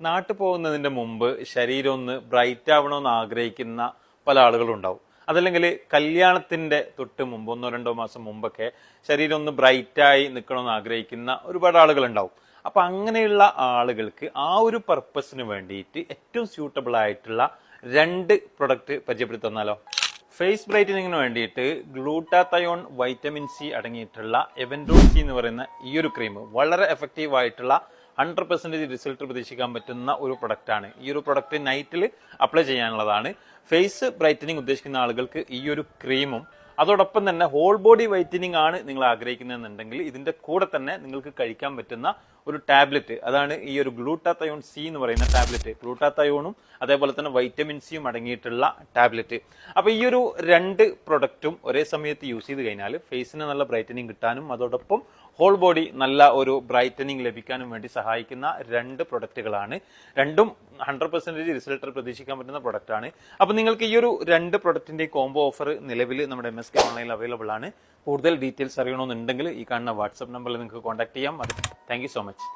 നാട്ടിൽ പോകുന്നതിന്റെ മുമ്പ് ശരീരം ഒന്ന് ബ്രൈറ്റ് ആവണമെന്ന് ആഗ്രഹിക്കുന്ന പല ആളുകളും ഉണ്ടാവും. അതല്ലെങ്കിൽ കല്യാണത്തിന്റെ തൊട്ട് മുമ്പ് 1-2 മാസം മുമ്പൊക്കെ ശരീരം ഒന്ന് ബ്രൈറ്റായി നിൽക്കണമെന്ന് ആഗ്രഹിക്കുന്ന ഒരുപാട് ആളുകൾ ഉണ്ടാവും. അപ്പൊ അങ്ങനെയുള്ള ആളുകൾക്ക് ആ ഒരു പർപ്പസിന് വേണ്ടിയിട്ട് ഏറ്റവും സ്യൂട്ടബിൾ ആയിട്ടുള്ള 2 പ്രൊഡക്റ്റ് പരിചയപ്പെടുത്തി തന്നാലോ. ഫേസ് ബ്രൈറ്റനിങ്ങിന് വേണ്ടിയിട്ട് ഗ്ലൂട്ടാത്തയോൺ വൈറ്റമിൻ സി അടങ്ങിയിട്ടുള്ള എവൻഡോൾ സി എന്ന് പറയുന്ന ഈ ഒരു ക്രീം വളരെ എഫക്റ്റീവ് ആയിട്ടുള്ള 100% റിസൾട്ട് പ്രതീക്ഷിക്കാൻ പറ്റുന്ന ഒരു പ്രൊഡക്റ്റാണ്. ഈ ഒരു പ്രൊഡക്റ്റ് നൈറ്റിൽ അപ്ലൈ ചെയ്യാനുള്ളതാണ്. ഫേസ് ബ്രൈറ്റനിങ് ഉദ്ദേശിക്കുന്ന ആളുകൾക്ക് ഈ ഒരു ക്രീമും അതോടൊപ്പം തന്നെ ഹോൾ ബോഡി വൈറ്റനിങ് ആണ് നിങ്ങൾ ആഗ്രഹിക്കുന്നതെന്നുണ്ടെങ്കിൽ ഇതിന്റെ കൂടെ തന്നെ നിങ്ങൾക്ക് കഴിക്കാൻ പറ്റുന്ന ഒരു ടാബ്ലറ്റ്, അതാണ് ഈ ഒരു ഗ്ലൂട്ടാത്തയോൺ സി എന്ന് പറയുന്ന ടാബ്ലറ്റ്. ഗ്ലൂട്ടാത്തയോണും അതേപോലെ തന്നെ വൈറ്റമിൻ സിയും അടങ്ങിയിട്ടുള്ള ടാബ്ലറ്റ്. അപ്പൊ ഈ ഒരു 2 പ്രൊഡക്റ്റും ഒരേ സമയത്ത് യൂസ് ചെയ്ത് കഴിഞ്ഞാൽ ഫേസിന് നല്ല ബ്രൈറ്റനിങ് കിട്ടാനും അതോടൊപ്പം ഹോൾ ബോഡി നല്ല ഒരു ബ്രൈറ്റനിങ് ലഭിക്കാനും വേണ്ടി സഹായിക്കുന്ന 2 പ്രൊഡക്റ്റുകളാണ്. രണ്ടും 100% റിസൾട്ട് പ്രതീക്ഷിക്കാൻ പറ്റുന്ന പ്രൊഡക്റ്റ് ആണ്. അപ്പൊ നിങ്ങൾക്ക് ഈ ഒരു 2 പ്രൊഡക്റ്റിന്റെ കോംബോ ഓഫർ നിലവിൽ നമ്മുടെ MSK ഓൺലൈനിൽ അവൈലബിൾ ആണ്. കൂടുതൽ ഡീറ്റെയിൽസ് അറിയണമെന്നുണ്ടെങ്കിൽ ഈ കാണുന്ന വാട്സ്ആപ്പ് നമ്പറിൽ നിങ്ങൾക്ക് കോൺടാക്ട് ചെയ്യാം. Thank you so much.